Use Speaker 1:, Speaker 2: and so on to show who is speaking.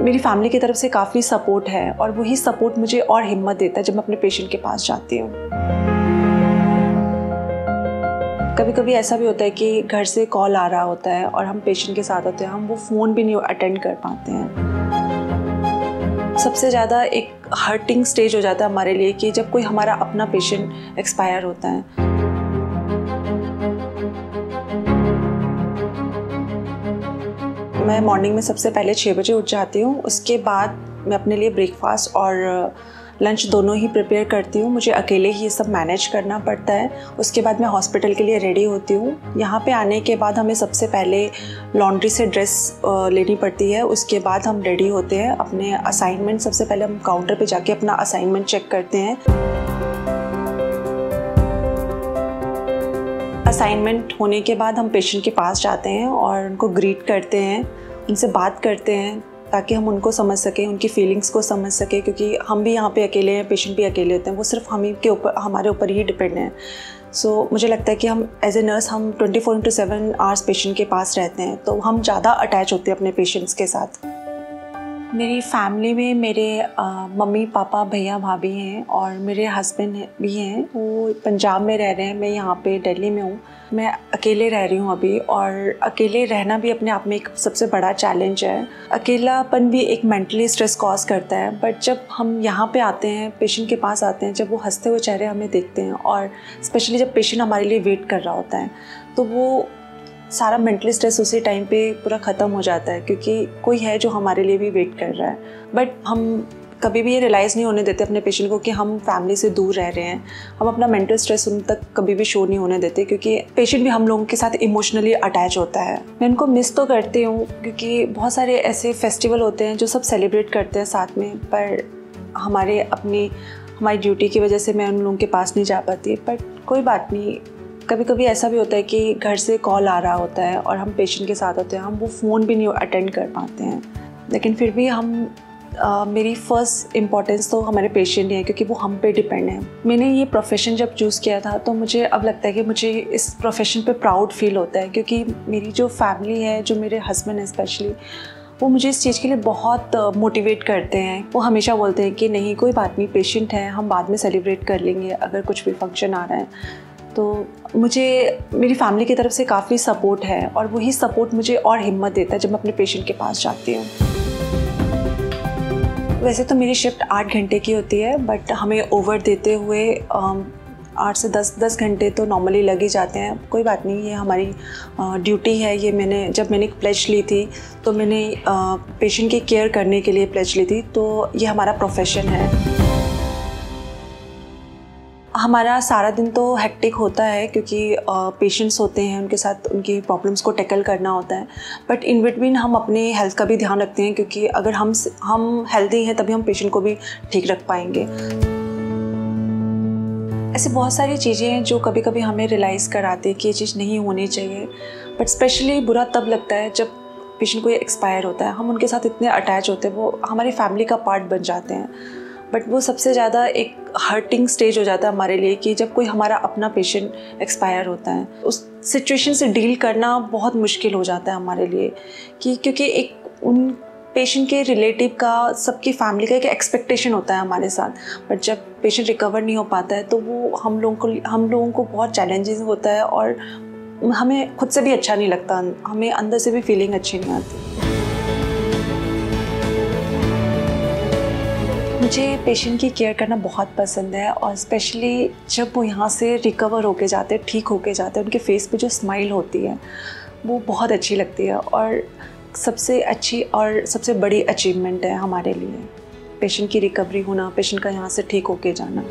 Speaker 1: मेरी फैमिली की तरफ से काफ़ी सपोर्ट है और वही सपोर्ट मुझे और हिम्मत देता है जब मैं अपने पेशेंट के पास जाती हूँ। कभी कभी ऐसा भी होता है कि घर से कॉल आ रहा होता है और हम पेशेंट के साथ होते हैं, हम वो फ़ोन भी नहीं अटेंड कर पाते हैं। सबसे ज़्यादा एक हर्टिंग स्टेज हो जाता है हमारे लिए कि जब कोई हमारा अपना पेशेंट एक्सपायर होता है। मैं मॉर्निंग में सबसे पहले 6 बजे उठ जाती हूँ। उसके बाद मैं अपने लिए ब्रेकफास्ट और लंच दोनों ही प्रिपेयर करती हूँ। मुझे अकेले ही ये सब मैनेज करना पड़ता है। उसके बाद मैं हॉस्पिटल के लिए रेडी होती हूँ। यहाँ पे आने के बाद हमें सबसे पहले लॉन्ड्री से ड्रेस लेनी पड़ती है। उसके बाद हम रेडी होते हैं अपने असाइनमेंट। सबसे पहले हम काउंटर पे जाके अपना असाइनमेंट चेक करते हैं। असाइनमेंट होने के बाद हम पेशेंट के पास जाते हैं और उनको ग्रीट करते हैं, उनसे बात करते हैं ताकि हम उनको समझ सकें, उनकी फीलिंग्स को समझ सकें, क्योंकि हम भी यहाँ पे अकेले हैं, पेशेंट भी अकेले होते हैं, वो सिर्फ हमारे ऊपर ही डिपेंड हैं। सो मुझे लगता है कि हम एज ए नर्स हम 24/7 आवर्स पेशेंट के पास रहते हैं, तो हम ज़्यादा अटैच होते हैं अपने पेशेंट्स के साथ। मेरी फैमिली में मेरे मम्मी पापा भैया भाभी हैं और मेरे हस्बैंड भी हैं। वो पंजाब में रह रहे हैं, मैं यहाँ पे दिल्ली में हूँ। मैं अकेले रह रही हूँ अभी, और अकेले रहना भी अपने आप में एक सबसे बड़ा चैलेंज है। अकेलापन भी एक मेंटली स्ट्रेस कॉज करता है, बट जब हम यहाँ पे आते हैं, पेशेंट के पास आते हैं, जब वो हंसते हुए चेहरे हमें देखते हैं और स्पेशली जब पेशेंट हमारे लिए वेट कर रहा होता है, तो वो सारा मेंटली स्ट्रेस उसी टाइम पे पूरा ख़त्म हो जाता है, क्योंकि कोई है जो हमारे लिए भी वेट कर रहा है। बट हम कभी भी ये रियलाइज़ नहीं होने देते अपने पेशेंट को कि हम फैमिली से दूर रह रहे हैं। हम अपना मेंटल स्ट्रेस उन तक कभी भी शो नहीं होने देते, क्योंकि पेशेंट भी हम लोगों के साथ इमोशनली अटैच होता है। मैं उनको मिस तो करती हूँ, क्योंकि बहुत सारे ऐसे फेस्टिवल होते हैं जो सब सेलिब्रेट करते हैं साथ में, पर हमारी ड्यूटी की वजह से मैं उन लोगों के पास नहीं जा पाती। बट कोई बात नहीं, कभी कभी ऐसा भी होता है कि घर से कॉल आ रहा होता है और हम पेशेंट के साथ होते हैं, हम वो फ़ोन भी नहीं अटेंड कर पाते हैं, लेकिन फिर भी मेरी फ़र्स्ट इम्पॉर्टेंस तो हमारे पेशेंट ही है, क्योंकि वो हम पे डिपेंड है। मैंने ये प्रोफेशन जब चूज़ किया था तो मुझे अब लगता है कि मुझे इस प्रोफेशन पे प्राउड फील होता है, क्योंकि मेरी जो फैमिली है, जो मेरे हस्बैंड है स्पेशली, वो मुझे इस चीज़ के लिए बहुत मोटिवेट करते हैं। वो हमेशा बोलते हैं कि नहीं, कोई बात नहीं, पेशेंट है, हम बाद में सेलिब्रेट कर लेंगे अगर कुछ भी फंक्शन आ रहा है। तो मुझे मेरी फैमिली की तरफ से काफ़ी सपोर्ट है और वही सपोर्ट मुझे और हिम्मत देता है जब मैं अपने पेशेंट के पास जाती हूँ। वैसे तो मेरी शिफ्ट 8 घंटे की होती है, बट हमें ओवर देते हुए 8 से 10 घंटे तो नॉर्मली लग ही जाते हैं। कोई बात नहीं, ये हमारी ड्यूटी है। ये जब मैंने प्लेज ली थी तो मैंने पेशेंट की केयर करने के लिए प्लेज ली थी, तो ये हमारा प्रोफेशन है। हमारा सारा दिन तो हेक्टिक होता है, क्योंकि पेशेंट्स होते हैं, उनके साथ उनकी प्रॉब्लम्स को टैकल करना होता है। बट इन बिटवीन हम अपने हेल्थ का भी ध्यान रखते हैं, क्योंकि अगर हम हेल्दी हैं तभी हम पेशेंट को भी ठीक रख पाएंगे। ऐसी बहुत सारी चीज़ें हैं जो कभी कभी हमें रियलाइज़ कराती है कि ये चीज़ नहीं होनी चाहिए। बट स्पेशली बुरा तब लगता है जब पेशेंट कोई एक्सपायर होता है। हम उनके साथ इतने अटैच होते हैं, वो हमारी फैमिली का पार्ट बन जाते हैं। बट वो सबसे ज़्यादा एक हर्टिंग स्टेज हो जाता है हमारे लिए कि जब कोई हमारा अपना पेशेंट एक्सपायर होता है। उस सिचुएशन से डील करना बहुत मुश्किल हो जाता है हमारे लिए, क्योंकि एक उन पेशेंट के रिलेटिव का, सबकी फैमिली का एक एक्सपेक्टेशन होता है हमारे साथ। बट जब पेशेंट रिकवर नहीं हो पाता है तो वो हम लोगों को बहुत चैलेंजेस होता है, और हमें खुद से भी अच्छा नहीं लगता, हमें अंदर से भी फीलिंग अच्छी नहीं आती। मुझे पेशेंट की केयर करना बहुत पसंद है, और स्पेशली जब वो यहाँ से रिकवर होके जाते हैं, ठीक होके जाते हैं, उनके फेस पे जो स्माइल होती है वो बहुत अच्छी लगती है, और सबसे अच्छी और सबसे बड़ी अचीवमेंट है हमारे लिए पेशेंट की रिकवरी होना, पेशेंट का यहाँ से ठीक होके जाना।